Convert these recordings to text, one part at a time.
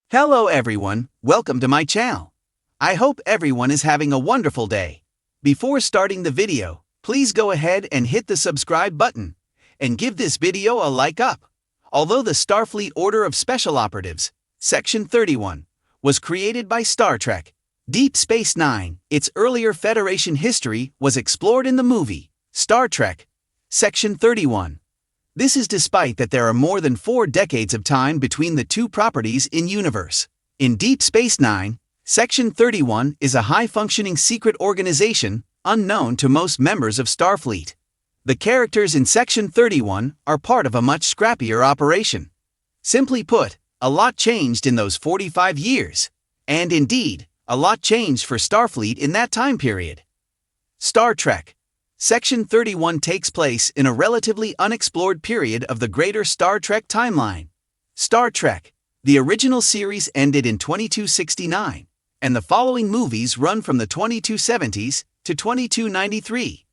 Hello everyone, welcome to my channel. I hope everyone is having a wonderful day. Before starting the video, please go ahead and hit the subscribe button and give this video a like up. Although the Starfleet Order of Special Operatives, Section 31, was created by Star Trek, Deep Space Nine, its earlier Federation history was explored in the movie, Star Trek, Section 31. This is despite that there are more than 4 decades of time between the two properties in universe. In Deep Space Nine, Section 31 is a high-functioning secret organization unknown to most members of Starfleet. The characters in Section 31 are part of a much scrappier operation. Simply put, a lot changed in those 45 years. And indeed, a lot changed for Starfleet in that time period. Star Trek Section 31 takes place in a relatively unexplored period of the greater Star Trek timeline. Star Trek, the original series, ended in 2269, and the following movies run from the 2270s to 2293.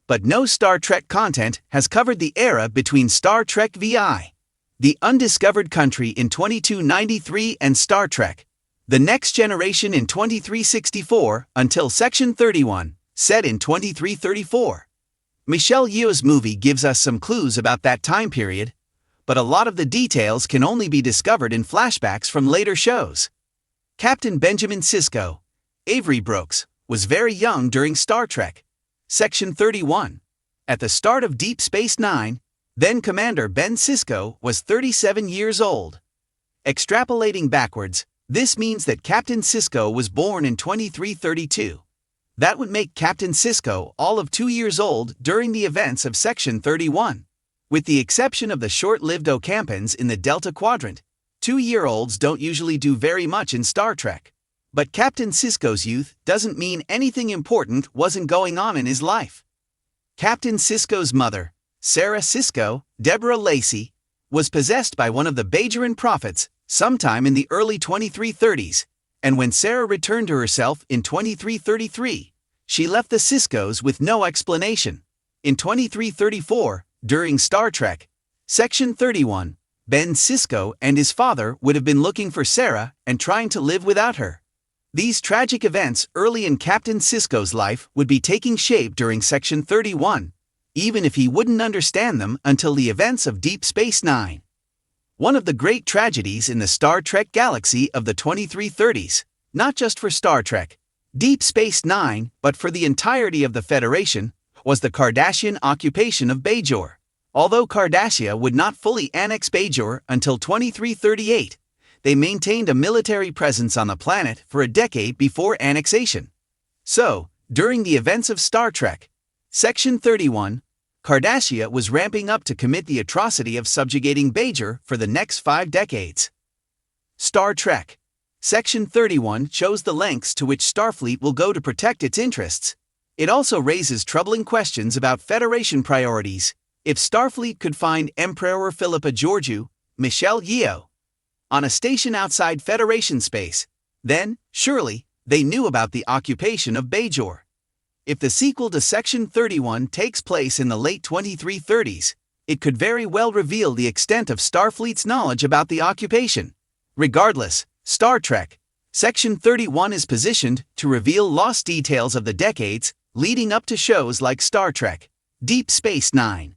But no Star Trek content has covered the era between Star Trek VI, The Undiscovered Country in 2293, and Star Trek, The Next Generation in 2364 until Section 31. Set in 2334. Michelle Yeoh's movie gives us some clues about that time period, but a lot of the details can only be discovered in flashbacks from later shows. Captain Benjamin Sisko, Avery Brooks, was very young during Star Trek, Section 31. At the start of Deep Space Nine, then Commander Ben Sisko was 37 years old. Extrapolating backwards, this means that Captain Sisko was born in 2332. That would make Captain Sisko all of 2 years old during the events of Section 31. With the exception of the short-lived Ocampans in the Delta Quadrant, 2-year-olds don't usually do very much in Star Trek. But Captain Sisko's youth doesn't mean anything important wasn't going on in his life. Captain Sisko's mother, Sarah Sisko, Deborah Lacey, was possessed by one of the Bajoran prophets sometime in the early 2330s. And when Sarah returned to herself in 2333, she left the Siskos with no explanation. In 2334, during Star Trek, Section 31, Ben Sisko and his father would have been looking for Sarah and trying to live without her. These tragic events early in Captain Sisko's life would be taking shape during Section 31, even if he wouldn't understand them until the events of Deep Space Nine. One of the great tragedies in the Star Trek galaxy of the 2330s, not just for Star Trek, Deep Space Nine, but for the entirety of the Federation, was the Cardassian occupation of Bajor. Although Cardassia would not fully annex Bajor until 2338, they maintained a military presence on the planet for a decade before annexation. So, during the events of Star Trek, Section 31, Cardassia was ramping up to commit the atrocity of subjugating Bajor for the next 5 decades. Star Trek Section 31 shows the lengths to which Starfleet will go to protect its interests. It also raises troubling questions about Federation priorities. If Starfleet could find Emperor Philippa Georgiou, Michelle Yeoh, on a station outside Federation space, then, surely, they knew about the occupation of Bajor. If the sequel to Section 31 takes place in the late 2330s, it could very well reveal the extent of Starfleet's knowledge about the occupation. Regardless, Star Trek Section 31 is positioned to reveal lost details of the decades leading up to shows like Star Trek, Deep Space Nine.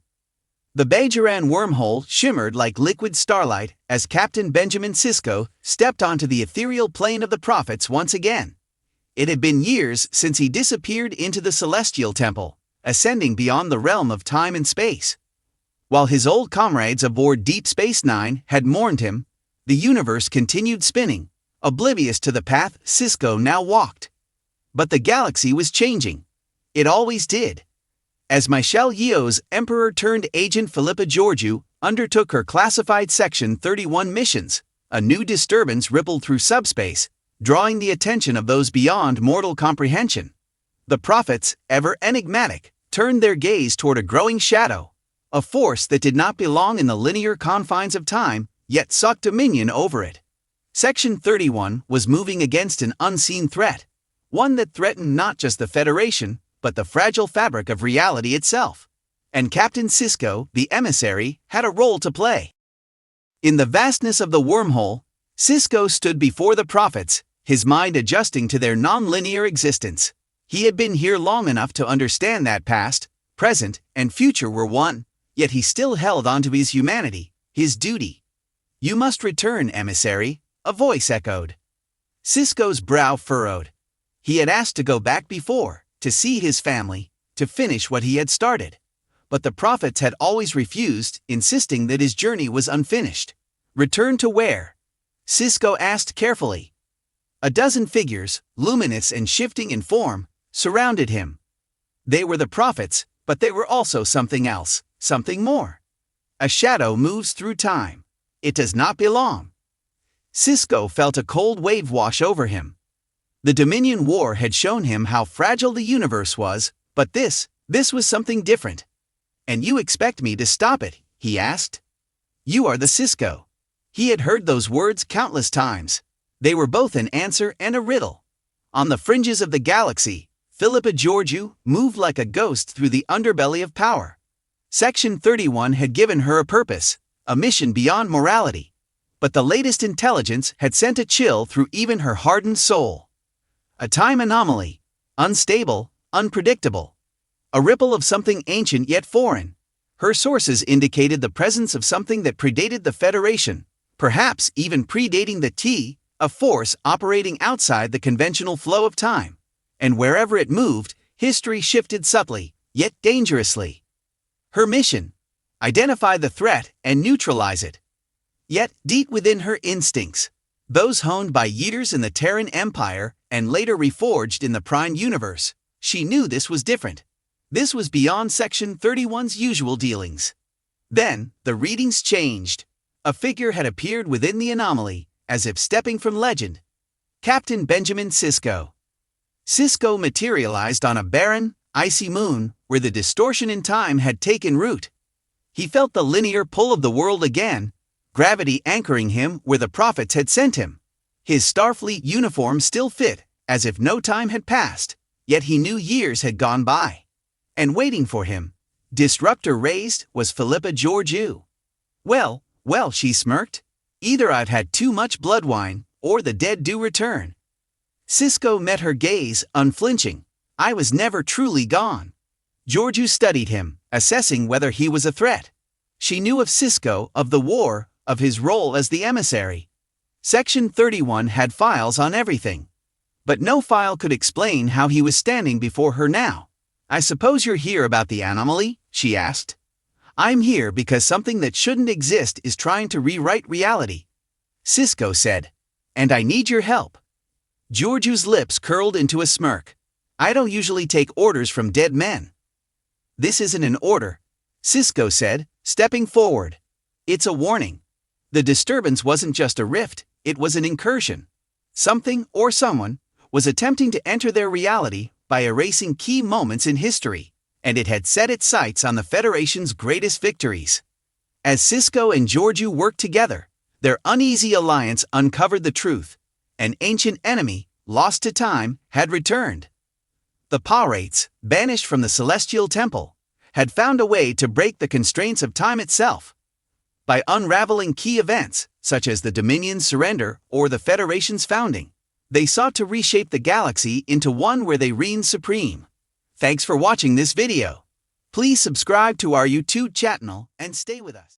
The Bajoran wormhole shimmered like liquid starlight as Captain Benjamin Sisko stepped onto the ethereal plane of the prophets once again. It had been years since he disappeared into the Celestial Temple, ascending beyond the realm of time and space. While his old comrades aboard Deep Space Nine had mourned him, the universe continued spinning, oblivious to the path Sisko now walked. But the galaxy was changing. It always did. As Michelle Yeoh's Emperor-turned-agent Philippa Georgiou undertook her classified Section 31 missions, a new disturbance rippled through subspace, drawing the attention of those beyond mortal comprehension. The prophets, ever enigmatic, turned their gaze toward a growing shadow, a force that did not belong in the linear confines of time, yet sought dominion over it. Section 31 was moving against an unseen threat, one that threatened not just the Federation, but the fragile fabric of reality itself. And Captain Sisko, the emissary, had a role to play. In the vastness of the wormhole, Cisco stood before the prophets, his mind adjusting to their non-linear existence. He had been here long enough to understand that past, present, and future were one, yet he still held onto his humanity, his duty. "You must return, emissary," a voice echoed. Cisco's brow furrowed. He had asked to go back before, to see his family, to finish what he had started. But the prophets had always refused, insisting that his journey was unfinished. "Return to where?" Cisco asked carefully. A dozen figures, luminous and shifting in form, surrounded him. They were the prophets, but they were also something else, something more. A shadow moves through time. It does not belong. Cisco felt a cold wave wash over him. The Dominion War had shown him how fragile the universe was, but this was something different. "And you expect me to stop it?" he asked. "You are the Cisco." He had heard those words countless times. They were both an answer and a riddle. On the fringes of the galaxy, Philippa Georgiou moved like a ghost through the underbelly of power. Section 31 had given her a purpose, a mission beyond morality. But the latest intelligence had sent a chill through even her hardened soul. A time anomaly, unstable, unpredictable. A ripple of something ancient yet foreign. Her sources indicated the presence of something that predated the Federation, perhaps even predating the T, a force operating outside the conventional flow of time. And wherever it moved, history shifted subtly, yet dangerously. Her mission: identify the threat and neutralize it. Yet, deep within her instincts, those honed by years in the Terran Empire and later reforged in the Prime Universe, she knew this was different. This was beyond Section 31's usual dealings. Then, the readings changed. A figure had appeared within the anomaly, as if stepping from legend. Captain Benjamin Cisco. Cisco materialized on a barren, icy moon where the distortion in time had taken root. He felt the linear pull of the world again, gravity anchoring him where the prophets had sent him. His Starfleet uniform still fit, as if no time had passed, yet he knew years had gone by. And waiting for him, disruptor raised, was Philippa Georgiou. Well, she smirked. "Either I've had too much blood wine, or the dead do return." Cisco met her gaze, unflinching. "I was never truly gone." Georgiou studied him, assessing whether he was a threat. She knew of Cisco, of the war, of his role as the emissary. Section 31 had files on everything. But no file could explain how he was standing before her now. "I suppose you're here about the anomaly?" she asked. "I'm here because something that shouldn't exist is trying to rewrite reality," Cisco said. "And I need your help." Georgiou's lips curled into a smirk. "I don't usually take orders from dead men." "This isn't an order," Cisco said, stepping forward. "It's a warning. The disturbance wasn't just a rift, it was an incursion. Something, or someone, was attempting to enter their reality by erasing key moments in history, and it had set its sights on the Federation's greatest victories." As Cisco and Georgiou worked together, their uneasy alliance uncovered the truth. An ancient enemy, lost to time, had returned. The Pirates, banished from the Celestial Temple, had found a way to break the constraints of time itself. By unraveling key events, such as the Dominion's surrender or the Federation's founding, they sought to reshape the galaxy into one where they reigned supreme. Thanks for watching this video. Please subscribe to our YouTube channel and stay with us.